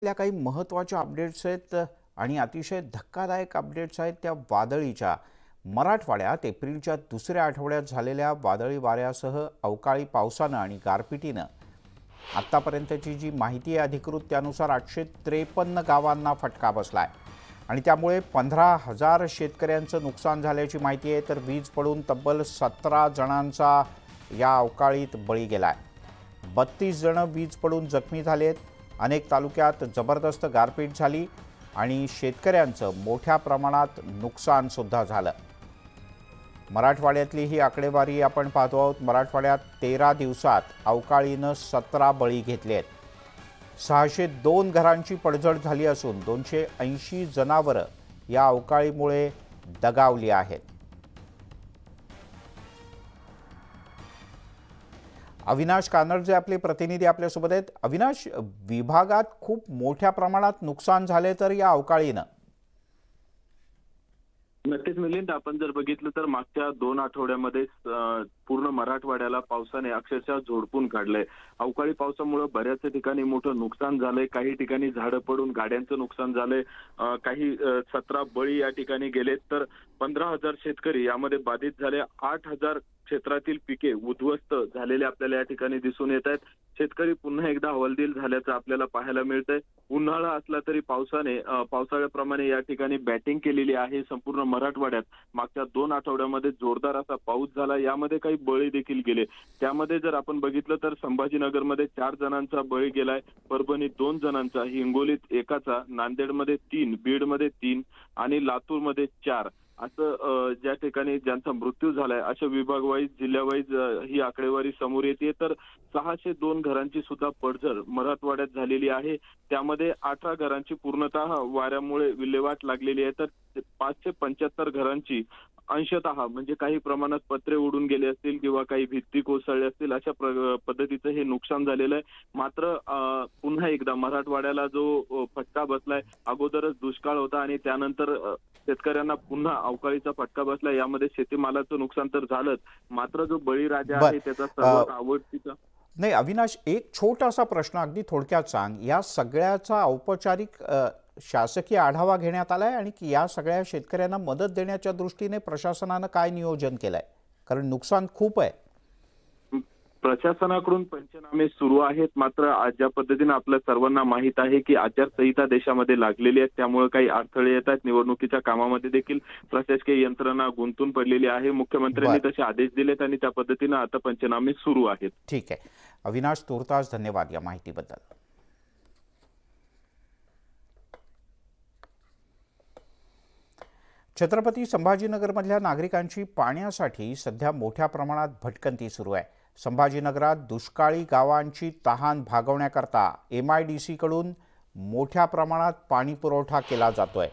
त्या काही महत्त्वाच्या अपडेट्स आहेत आणि अतिशय धक्कादायक अपडेट्स आहेत त्या वादळीच्या। मराठवाड्यात एप्रिलच्या दुसऱ्या आठवड्यात झालेल्या वादळी वाऱ्यासह अवकाळी पावसानं आणि गारपिटीनं आत्तापर्यंतची जी माहिती आहे अधिकृत त्यानुसार 853 गावांना फटका बसलाय आणि त्यामुळे 15,000 शेतकऱ्यांचं नुकसान झाल्याची माहिती आहे। तर वीज पडून तब्बल 17 जणांचा या अवकाळीत बळी गेलाय। 32 जण वीज पडून जखमी झालेत। अनेक तालुक्यात जबरदस्त गारपीट झाली आणि शेतकऱ्यांचं मोठ्या प्रमाणात नुकसान सुद्धा झालं। मराठवाड्यातली ही आकडेवारी आपण पाहतो आहोत। मराठवाड्यात 13 दिवसात अवकाळीनं 17 बळी घेतलेत। 602 घरांची पडझड झाली असून 280 जनावरं या अवकाळीमुळे दगावली आहेत। अविनाश कानडजे आपले प्रतिनिधी आपल्यासोबत आहेत। अविनाश, विभागात खूप मोठ्या प्रमाणात नुकसान झाले तर या अवकाळीनं? नक्कीच मिलिंद, आपण जर बघितलं तर मागच्या 2 आठवड्यामध्ये पूर्ण मराठवाड्याला पावसाने अक्षरशः झोडपून काढलंय। अवकाळी पावसामुळे बऱ्याच ठिकाणी मोठं नुकसान झालंय। काही ठिकाणी झाडं पडून गाड्यांचं नुकसान झालंय। काही 17 बळी या ठिकाणी गेलेत। तर 15,000 शेतकरी यामध्ये बाधित झाले। 8,000 क्षेत्रातील पिके उद्ध्वस्त झालेले आपल्याला या ठिकाणी दिसून येत आहेत। शेतकरी पुन्हा एकदा हवालदिल झाल्याचं आपल्याला पाहायला मिळतंय। उन्हाळा असला तरी पावसाळ्याप्रमाणे या ठिकाणी बॅटिंग केलेली आहे। संपूर्ण मराठवाड्यात मागच्या 2 आठवड्यामध्ये जोरदार असा पाऊस झाला। यामध्ये काही बळी देखील गेले। त्यामध्ये जर आपण बघितलं तर संभाजीनगरमध्ये 4 जणांचा बळी गेलाय, परभणीत 2 जणांचा, हिंगोलीत एकाचा, नांदेडमध्ये 3, बीडमध्ये 3 आणि लातूरमध्ये 4 असं ज्या ठिकाणी ज्यांचा मृत्यू झालाय अशा विभाग वाईज जिल्हा वाईज ही आकडेवारी समोर येते। तर 602 घरांची सुद्धा पडझड मराठवाड्यात झालेली आहे। त्यामध्ये 18 घरांची पूर्णतः वाऱ्यामुळे विल्हेवाट लागलेली आहे। तर 575 घरांची अंशतः म्हणजे काही प्रमाणात पत्रे उडून गेले असतील किंवा काही भित्ती कोसळले असतील अशा पद्धतीचं हे नुकसान झालेलं आहे। मात्र पुन्हा एकदा मराठवाड्याला जो फटका बसलाय, अगोदरच दुष्काळ होता आणि त्यानंतर शेतकऱ्यांना पुन्हा अवकाळीचा फटका बसला। यामध्ये शेतीमालाचं नुकसान तर झालंच, मात्र जो बळीराजा आहे त्याचा सर्वात आवडतीचा नाही। अविनाश, एक छोटासा प्रश्न अगदी थोडक्यात सांग, या सगळ्याचा औपचारिक शासकीय आढावा घेण्यात आलाय आणि या सगळ्या शेतकऱ्यांना मदत देण्याच्या दृष्टीने प्रशासनानं काय नियोजन केलंय? कारण नुकसान खूप आहे। प्रशासनाकडून पंचनामे सुरू आहेत। मात्र ज्या पद्धतीने आपल्या सर्वांना माहित आहे की आचारसंहिता देशामध्ये लागलेली आहे, त्यामुळे काही अडथळे येत आहेत। निवडणुकीच्या कामामध्ये देखील प्रशासकीय यंत्रणा गुंतून पडलेली आहे। मुख्यमंत्र्यांनी तसे आदेश दिलेत आणि त्या पद्धतीने आता पंचनामे सुरू आहेत। ठीक आहे अविनाश, तुर्तास धन्यवाद या माहितीबद्दल। छत्रपती संभाजीनगरमधल्या नागरिकांची पाण्यासाठी सध्या मोठ्या प्रमाणात भटकंती सुरू आहे। संभाजीनगरात दुष्काळी गावांची तहान भागवण्याकरता MIDC कडून मोठ्या प्रमाणात पाणी पुरवठा केला जातोय।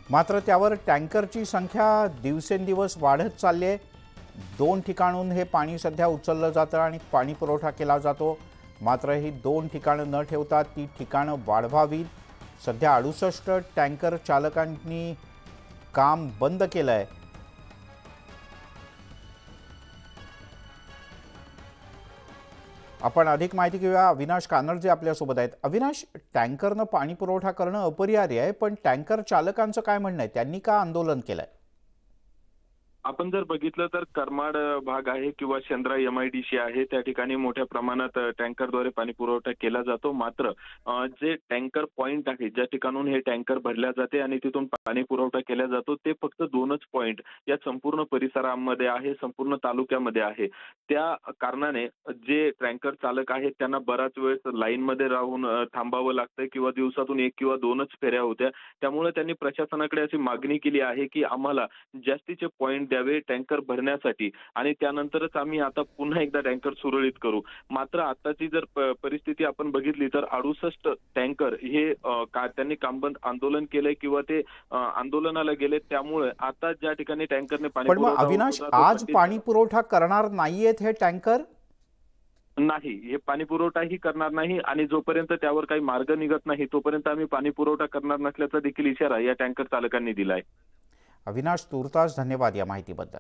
मात्र त्यावर टँकरची संख्या दिवसेंदिवस वाढत चालली आहे। 2 ठिकाणून हे पाणी सध्या उचललं जातं आणि पाणी पुरवठा केला जातो। मात्र ही 2 ठिकाणं न ठेवता ती ठिकाणं वाढवावीत। सध्या 68 टँकर चालकांनी काम बंद केलंय। आपण अधिक माहिती घेऊया। अविनाश कानडजे आपल्यासोबत आहेत। अविनाश, टँकरनं पाणी पुरवठा करणं अपरिहार्य आहे, पण टँकर चालकांचं काय म्हणणं आहे? त्यांनी का आंदोलन केलंय? आपण जर बघितलं तर करमाड भाग आहे किंवा शेंद्रा MIDC आहे, त्या ठिकाणी मोठ्या प्रमाणात टँकरद्वारे पाणी पुरवठा केला जातो। मात्र जे टँकर पॉइंट आहे, ज्या ठिकाणून हे टँकर भरल्या जाते आणि तिथून पाणी पुरवठा केला जातो, ते फक्त 2च पॉइंट या संपूर्ण परिसरामध्ये आहे, संपूर्ण तालुक्यामध्ये आहे। त्या कारणाने जे टँकर चालक आहेत त्यांना बराच वेळ लाईनमध्ये राहून थांबावं लागतंय किंवा दिवसातून 1 किंवा 2च फेऱ्या होत्या। त्यामुळे त्यांनी प्रशासनाकडे अशी मागणी केली आहे की आम्हाला जास्तीचे पॉइंट द्यावे टँकर भरण्यासाठी आणि त्यानंतरच आम्ही आता पुन्हा एकदा टँकर सुरळीत करू। मात्र आताची जर परिस्थिती आपण बघितली तर 68 टँकर हे त्यांनी कामबंद आंदोलन केलंय किंवा ते आंदोलनाला गेले। त्यामुळे आता ज्या ठिकाणी टँकरने पाणी पण मग अविनाश, आज पाणी पुरवठा करणार नाहीयेत हे टँकर? नाही, हे पाणी पुरवठाही करणार नाही आणि जोपर्यंत त्यावर काही मार्ग निघत नाही तोपर्यंत आम्ही पाणी पुरवठा करणार नसल्याचा देखील इशारा या टँकर चालकांनी दिलाय। अविनाश, तुर्तास धन्यवाद या माहितीबद्दल।